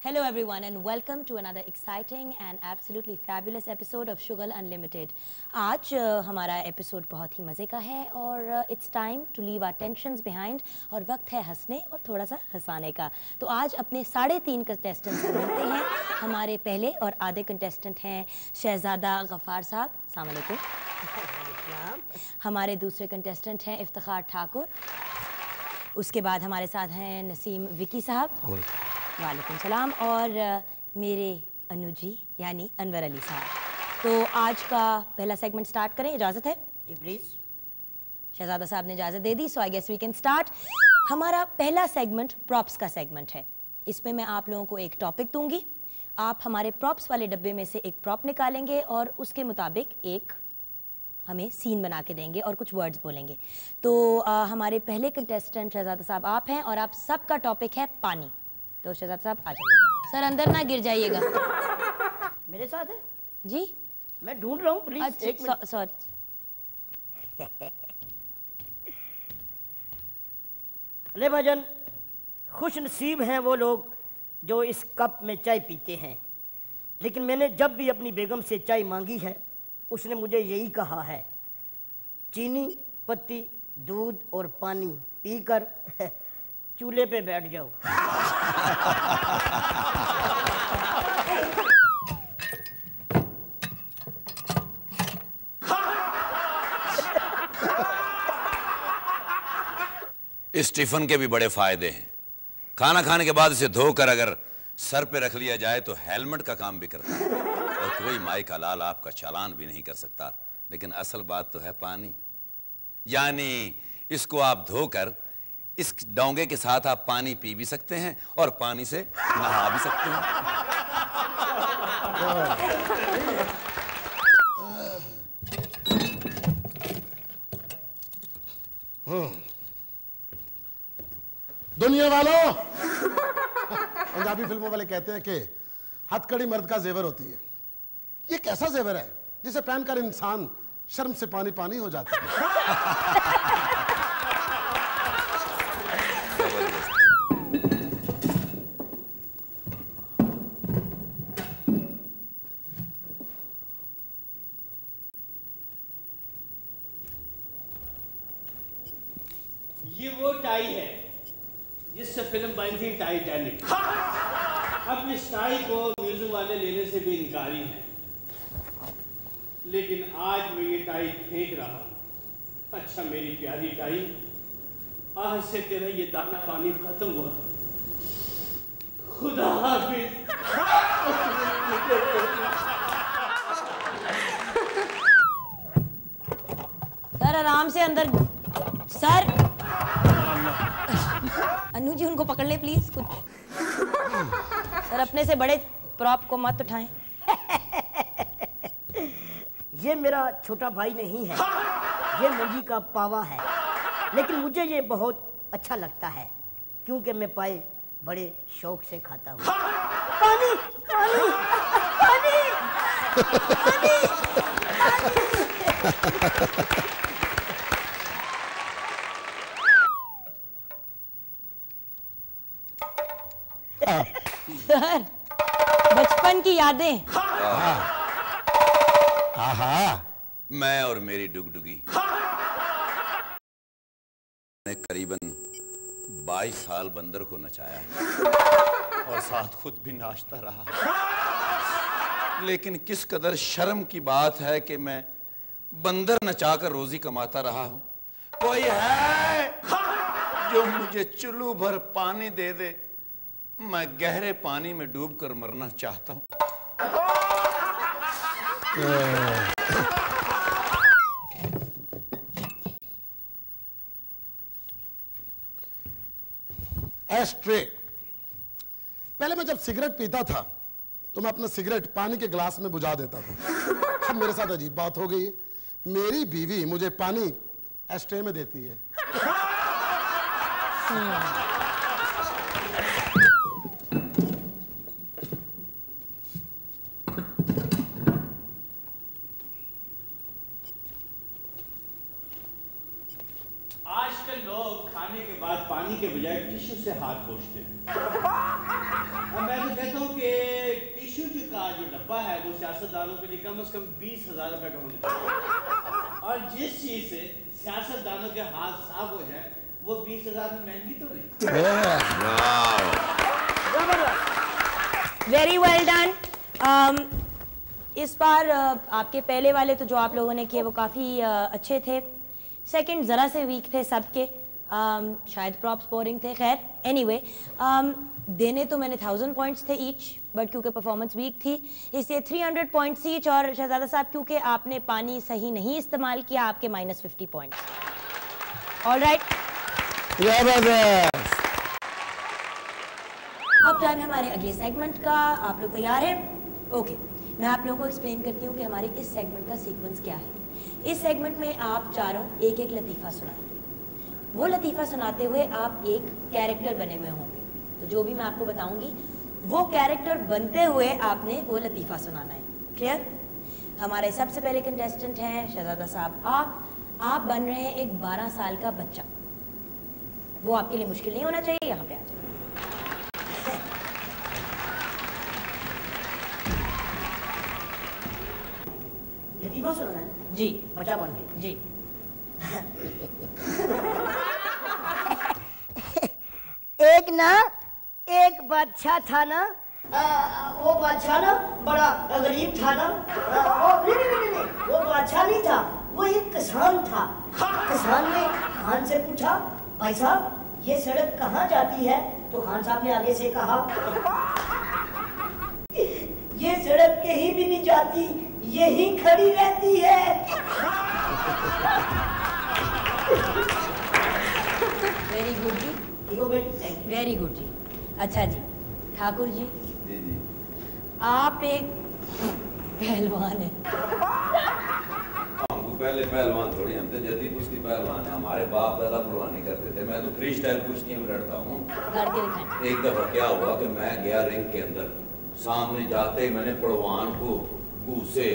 Hello everyone and welcome to another exciting and absolutely fabulous episode of Sugar Unlimited. आज हमारा episode बहुत ही मज़े का है और it's time to leave our tensions behind और वक्त है हंसने और थोड़ा सा हंसाने का। तो आज अपने 3.5 कंटेस्टेंट्स से मिलते हैं। हमारे पहले और आधे कंटेस्टेंट हैं शहजादा गफ़ार साहब, अस्सलाम वालेकुम। हमारे दूसरे कंटेस्टेंट हैं इफ्तिखार ठाकुर। उसके बाद हमारे साथ हैं नसीम विकी साहब, वालेकुम सलाम, और मेरे अनु जी यानी अनवर अली साहब। तो आज का पहला सेगमेंट स्टार्ट करें, इजाज़त है जी प्लीज़। शहजादा साहब ने इजाज़त दे दी, so I guess we can start. हमारा पहला सेगमेंट प्रॉप्स का सेगमेंट है। इसमें मैं आप लोगों को एक टॉपिक दूंगी, आप हमारे प्रॉप्स वाले डब्बे में से एक प्रॉप निकालेंगे और उसके मुताबिक एक हमें सीन बना के देंगे और कुछ वर्ड्स बोलेंगे। तो हमारे पहले कंटेस्टेंट शहजादा साहब आप हैं और आप सबका टॉपिक है पानी। तो शहजादा साहब आ जाइए। सर अंदर ना गिर जाइएगा। मेरे साथ है जी, मैं ढूंढ रहा हूँ प्लीज। अच्छा सॉरी। अरे भाईजान, खुश नसीब हैं वो लोग जो इस कप में चाय पीते हैं, लेकिन मैंने जब भी अपनी बेगम से चाय मांगी है उसने मुझे यही कहा है, चीनी, पत्ती, दूध और पानी पीकर चूल्हे पे बैठ जाओ। इस टिफिन के भी बड़े फायदे हैं। खाना खाने के बाद इसे धोकर अगर सर पे रख लिया जाए तो हेलमेट का काम भी करता है और कोई माई का लाल आपका चालान भी नहीं कर सकता। लेकिन असल बात तो है पानी, यानी इसको आप धोकर इस डोंगे के साथ आप पानी पी भी सकते हैं और पानी से नहा भी सकते हैं। दुनिया वालों, पंजाबी फिल्मों वाले कहते हैं कि हथकड़ी मर्द का जेवर होती है। ये कैसा जेवर है जिसे पहनकर इंसान शर्म से पानी पानी हो जाता है। ये वो टाई है जिससे फिल्म बनी थी टाइटैनिक। अब इस टाई को म्यूजियम वाले लेने से भी इनकारी हैं, लेकिन आज मैं ये टाई फेंक रहा हूं। अच्छा मेरी प्यारी टाई, आज से तेरा ये दाना पानी खत्म हुआ। खुदा हाफिज। सर आराम से अंदर। सर अनु जी उनको पकड़ ले प्लीज कुछ। सर अपने से बड़े प्रॉप को मत उठाएं। ये मेरा छोटा भाई नहीं है, ये मुंजी का पावा है, लेकिन मुझे ये बहुत अच्छा लगता है क्योंकि मैं पाए बड़े शौक से खाता हूँ। पानी पानी पानी पानी। सर बचपन की यादें। मैं और मेरी डुगडुगी ने करीबन 22 साल बंदर को नचाया और साथ खुद भी नाचता रहा। लेकिन किस कदर शर्म की बात है कि मैं बंदर नचाकर रोजी कमाता रहा हूं। कोई है जो मुझे चुल्लू भर पानी दे दे, मैं गहरे पानी में डूबकर मरना चाहता हूं। एस्ट्रे। पहले मैं जब सिगरेट पीता था तो मैं अपना सिगरेट पानी के गिलास में बुझा देता था। अब मेरे साथ अजीब बात हो गई है, मेरी बीवी मुझे पानी एस्ट्रे में देती है। आजकल लोग खाने के बाद पानी के बजाय टिश्यू से हाथ पोंछते हैं। और मैं तो कहता हूँ रुपया है वो सियासतदानों के लिए कम से कम 20,000 रुपए का होना चाहिए। और जिस चीज से सियासतदानों के हाथ साफ हो जाए वो 20,000 में महंगी तो नहीं। Very well done. इस बार आपके पहले वाले तो जो आप लोगों ने किए वो काफ़ी अच्छे थे। सेकंड ज़रा से वीक थे सबके, शायद प्रॉप्स बोरिंग थे। खैर एनीवे, देने तो मैंने 1000 पॉइंट्स थे ईच, बट क्योंकि परफॉर्मेंस वीक थी इसलिए 300 पॉइंट्स ईच। और शहजादा साहब क्योंकि आपने पानी सही नहीं इस्तेमाल किया, आपके -50 पॉइंट्स। ऑल राइट, अब टाइम है हमारे अगले सेगमेंट का। आप लोग तैयार हैं? ओके, मैं आप लोगों को एक्सप्लेन करती हूँ कि हमारे इस सेगमेंट का सीक्वेंस क्या है। इस सेगमेंट में आप चारों एक एक लतीफ़ा सुनाएंगे। वो लतीफ़ा सुनाते हुए आप एक कैरेक्टर बने हुए होंगे, तो जो भी मैं आपको बताऊंगी वो कैरेक्टर बनते हुए आपने वो लतीफ़ा सुनाना है। क्लियर? हमारे सबसे पहले कंटेस्टेंट हैं शहजादा साहब। आप बन रहे हैं एक 12 साल का बच्चा। वो आपके लिए मुश्किल नहीं होना चाहिए। यहाँ पे आ जाए। लतीफ़ा सुनाना है जी, बच्चा बन के। जी। एक बादशाह था ना, वो बादशाह ना बड़ा गरीब था ना। नहीं, वो बादशाह नहीं था, वो एक किसान था। किसान ने खान से पूछा, भाई साहब ये सड़क कहाँ जाती है? तो खान साहब ने आगे से कहा, ये सड़क कहीं भी नहीं जाती, यहीं खड़ी रहती है। वेरी गुड जी, वेरी गुड जी। अच्छा जी, ठाकुर जी, जी आप एक पहलवान हैं। हमको पहले पहलवान थोड़ी, हम तो जदी कुश्ती पहलवान है। हमारे बाप दादा पहलवानी करते थे। मैं तो फ्री स्टाइल कुश्ती में लड़ता हूँ। लड़के दिखाएं। एक दफा क्या हुआ कि मैं गया रिंग के अंदर, सामने जाते ही मैंने पहलवान को घूसे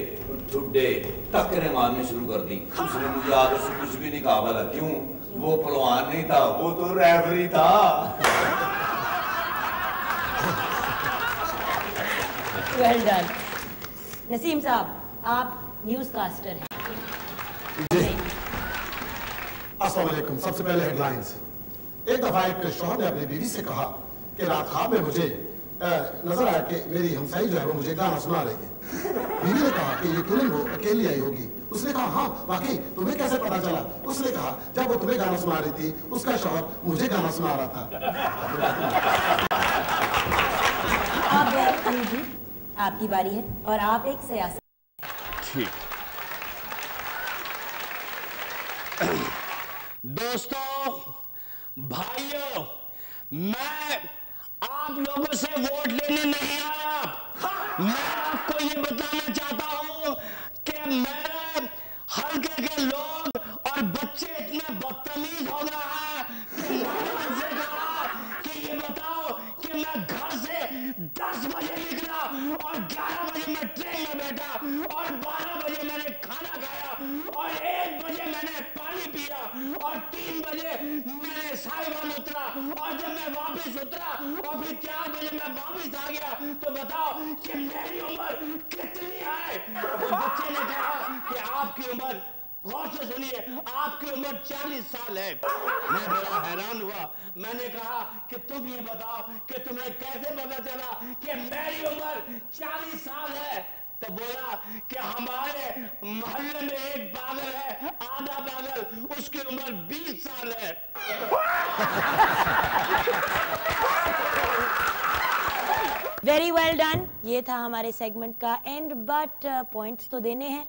ठुड्डे टक्करें मारनी शुरू कर दी। उसने मुझे आगे से कुछ भी नहीं कहा। बोला क्यों? वो पहलवान नहीं था, वो तो रेफरी था। Well done. नसीम साहब, आप न्यूज़ कास्टर हैं। जी, अस्सलाम वालेकुम। सबसे पहले हेडलाइंस। एक दफा एक शौहर ने अपनी बीवी से कहा कि रात ख्वाब में मुझे नजर आया कि मेरी हमसाई जो है वो मुझे गाना सुना रही है। बीवी ने कहा कि ये क्यों वो अकेली आई होगी। उसने कहा हाँ वाकई, तुम्हें कैसे पता चला? उसने कहा जब वो तुम्हें गाना सुना रही थी उसका शौहर मुझे गाना सुना रहा था। अब अली जी, आपकी बारी है और आप एक सियासत। ठीक। दोस्तों, भाइयों, मैं आप लोगों से वोट लेने नहीं आया। मैं आपको ये बताना चाहता हूं कि मेरे हल्के के लोग और बच्चे इतने बदतमीज हो गए हैं कि मैंने उनसे कहा कि ये बताओ कि मैं घर से 10 बजे निकला और 11 बजे मैं ट्रेन में बैठा और 12 बजे मैंने खाना खाया और 1 बजे मैंने पानी पिया और 3 बजे मैंने साहिवान उतरा और जब मैं वापस उतरा और फिर 4 बजे मैं वापस आ गया। तो बताओ कि मेरी उम्र कितनी है? तो बच्चे ने कहा कि आपकी उम्र, गौर से सुनिए, आपकी उम्र 40 साल है। मैं बड़ा हैरान हुआ। मैंने कहा कि तुम ये बताओ कि तुम्हें कैसे पता चला कि मेरी उम्र 40 साल है? तो बोला कि हमारे मोहल्ले में एक पागल है, आधा पागल, उसकी उम्र 20 साल है। Very well done. ये था हमारे सेगमेंट का एंड, बट पॉइंट्स तो देने हैं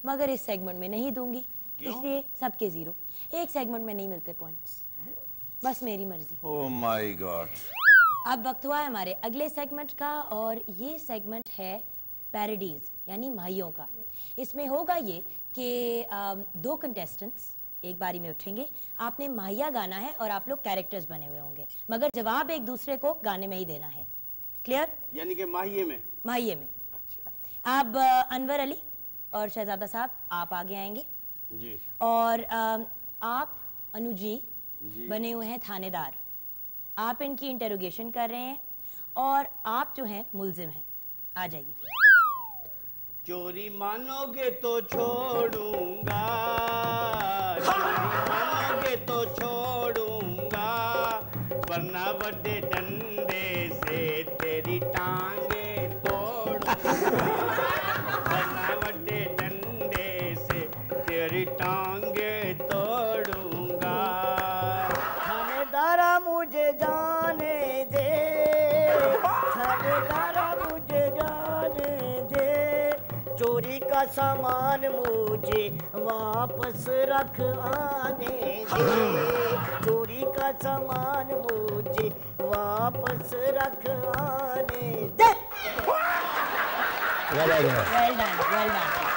मगर इस सेगमेंट में नहीं दूंगी, इसलिए सबके 0। एक सेगमेंट में नहीं मिलते पॉइंट्स, बस मेरी मर्जी। Oh my God. अब वक्त हुआ है हमारे अगले सेगमेंट का और ये सेगमेंट है पैरोडीज यानी माहियों का। इसमें होगा ये कि 2 कंटेस्टेंट्स एक बारी में उठेंगे, आपने माहिया गाना है और आप लोग कैरेक्टर्स बने हुए होंगे, मगर जवाब एक दूसरे को गाने में ही देना है। क्लियर? यानी कि माहिए में। माहिए में। अच्छा। अब अनवर अली और शहजादा साहब आप आगे आएंगे जी। और आप अनु जी बने हुए हैं थानेदार। आप इनकी इंटेरोगेशन कर रहे हैं और आप जो हैं मुल्जिम हैं। आ जाइए। चोरी मानोगे तो छोड़ूंगा, चोरी मानोगे तो छोड़ूंगा, वरना बड़े डंडे से तेरी टांगे तोड़ूंगा, वरना बड़े डंडे से तेरी टांगे तोड़ूंगा। थानेदारा मुझे जाने दे, थानेदारा मुझे जाने दे, चोरी का सामान मुझे वापस रख आने दे, चोरी का सामान मुझे वापस रख आने दे। Well done, well done.